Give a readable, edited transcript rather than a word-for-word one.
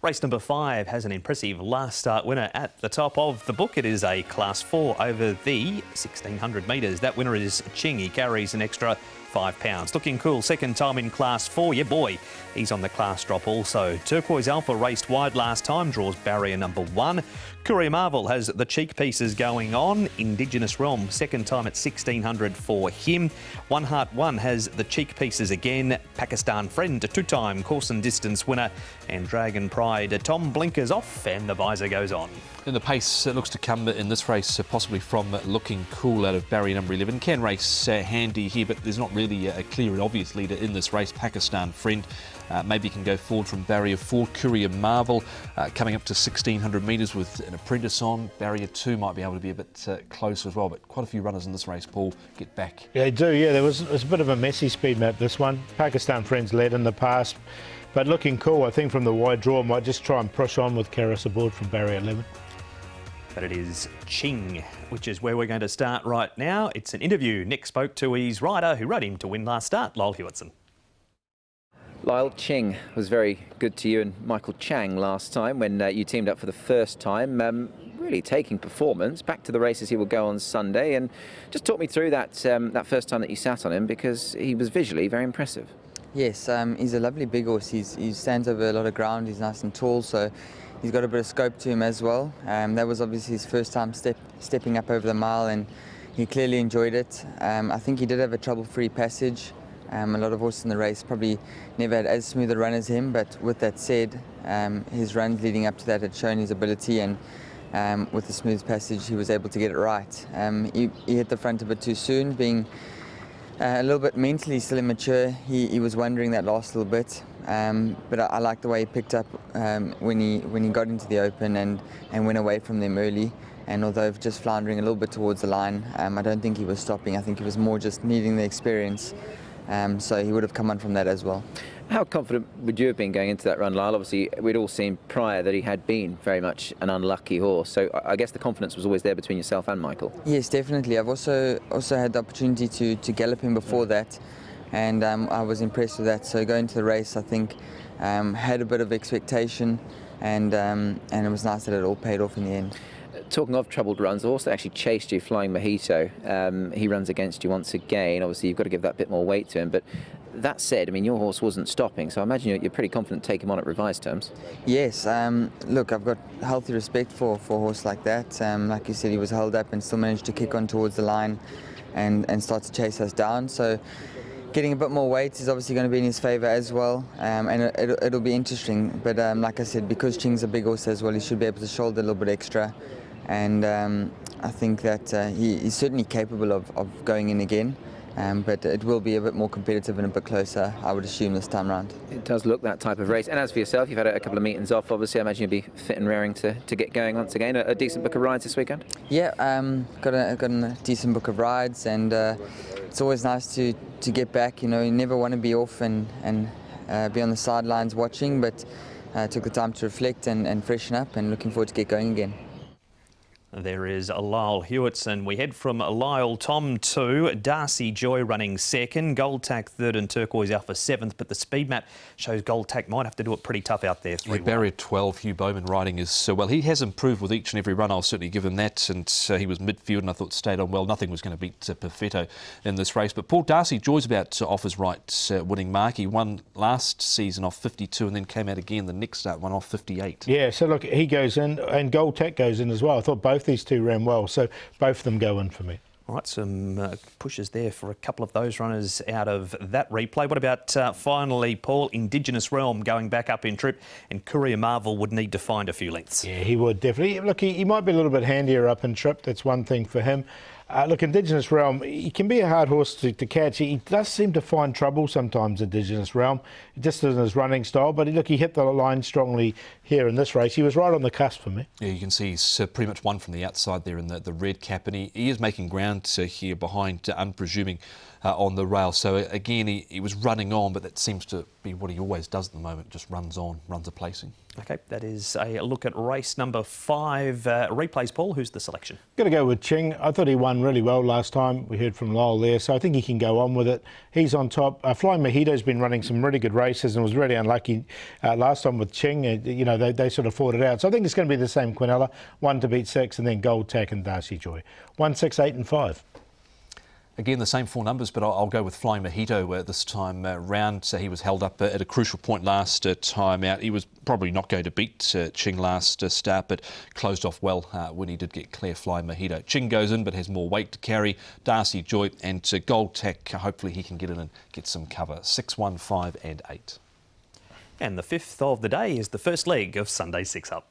Race number 5 has an impressive last start winner at the top of the book. It is a Class 4 over the 1600 metres. That winner is Ching. He carries an extra £5. Looking cool, second time in Class 4. Yeah, boy, he's on the class drop also. Turquoise Alpha raced wide last time, draws barrier number 1. Courier Marvel has the cheek pieces going on. Indigenous Realm, second time at 1600 for him. One Heart One has the cheek pieces again. Pakistan Friend, a two-time course and distance winner. And Dragon Pride, Tom blinkers off and the visor goes on. And the pace looks to come in this race possibly from Looking Cool out of barrier number 11. Can race handy here, but there's not really a clear and obvious leader in this race. Pakistan Friend maybe can go forward from barrier 4. Courier Marvel coming up to 1600 metres with an apprentice on. Barrier 2 might be able to be a bit close as well, but quite a few runners in this race, Paul, get back. Yeah, they do, yeah. It was a bit of a messy speed map, this one. Pakistan Friends led in the past, but Looking Cool, I think from the wide draw, might just try and push on with Karis aboard from barrier 11. But it is Ching, which is where we're going to start right now. It's an interview. Nick spoke to his rider who rode him to win last start, Lyle Hewitson. Lyle, Ching was very good to you and Michael Chang last time when you teamed up for the first time. Really taking performance. Back to the races he will go on Sunday. And just talk me through that, that first time that you sat on him, because he was visually very impressive. Yes, he's a lovely big horse. He stands over a lot of ground. He's nice and tall, so he's got a bit of scope to him as well. That was obviously his first time stepping up over the mile, and he clearly enjoyed it. I think he did have a trouble-free passage. A lot of horses in the race probably never had as smooth a run as him, but with that said, his runs leading up to that had shown his ability, and with the smooth passage he was able to get it right. He hit the front a bit too soon, being a little bit mentally still immature. He was wondering that last little bit, but I like the way he picked up when he got into the open and went away from them early. And although just floundering a little bit towards the line, I don't think he was stopping. I think he was more just needing the experience. So he would have come on from that as well. How confident would you have been going into that run, Lyle? Obviously, we'd all seen prior that he had been very much an unlucky horse. So I guess the confidence was always there between yourself and Michael. Yes, definitely. I've also had the opportunity to gallop him before that, and I was impressed with that. So going to the race, I think, had a bit of expectation, and it was nice that it all paid off in the end. Talking of troubled runs, the horse that actually chased you, Flying Mojito, he runs against you once again. Obviously, you've got to give that bit more weight to him. But that said, I mean, your horse wasn't stopping, so I imagine you're pretty confident to take him on at revised terms. Yes. Look, I've got healthy respect for a horse like that. Like you said, he was held up and still managed to kick on towards the line and start to chase us down. So getting a bit more weight is obviously going to be in his favour as well, and it'll be interesting. But like I said, because Ching's a big horse as well, he should be able to shoulder a little bit extra. And I think that he's certainly capable of going in again, but it will be a bit more competitive and a bit closer, I would assume, this time round. It does look that type of race. And as for yourself, you've had a couple of meetings off. Obviously, I imagine you'll be fit and raring to get going once again. A decent book of rides this weekend? Yeah, got a decent book of rides, and it's always nice to get back. You know, you never want to be off and be on the sidelines watching, but took the time to reflect and freshen up, and looking forward to get going again. There is Lyle Hewitson. We head from Lyle Tom to Darcy Joy running second, Gold Tack third and Turquoise Alpha seventh, but the speed map shows Gold Tack might have to do it pretty tough out there. Barrier 12, Hugh Bowman riding is well. He has improved with each and every run. I'll certainly give him that, and he was midfield and I thought stayed on well. Nothing was going to beat Perfetto in this race. But Paul, Darcy Joy's about off his right winning mark. He won last season off 52 and then came out again the next start, won off 58. Yeah, so look, he goes in and Gold Tack goes in as well. I thought both these two ran well, so both of them go in for me. All right, some pushes there for a couple of those runners out of that replay. What about finally, Paul, Indigenous Realm going back up in trip, and Courier Marvel would need to find a few lengths. Yeah, he would definitely. Look, he might be a little bit handier up in trip. That's one thing for him. Look, Indigenous Realm, he can be a hard horse to catch. He does seem to find trouble sometimes, Indigenous Realm, just in his running style. But look, he hit the line strongly here in this race. He was right on the cusp for me. Yeah, you can see he's pretty much won from the outside there in the red cap, and he is making ground here behind Unpresuming on the rail. So again, he was running on, but that seems to be what he always does at the moment, just runs on, runs a placing. Okay, that is a look at race number 5. Replays, Paul, who's the selection? Got to go with Ching. I thought he won really well last time. We heard from Lyle there, so I think he can go on with it. He's on top. Flying Mojito's been running some really good races and was really unlucky last time with Ching. They sort of fought it out. So I think it's going to be the same Quinella. 1 to beat 6, and then Gold Tack and Darcy Joy. 1, 6, 8 and 5. Again, the same 4 numbers, but I'll go with Flying Mojito this time round. So he was held up at a crucial point last time out. He was probably not going to beat Ching last start, but closed off well when he did get clear Flying Mojito. Ching goes in, but has more weight to carry. Darcy Joy and Gold Tack, hopefully he can get in and get some cover. 6, 1, 5 and 8. And the 5th of the day is the first leg of Sunday 6 Up.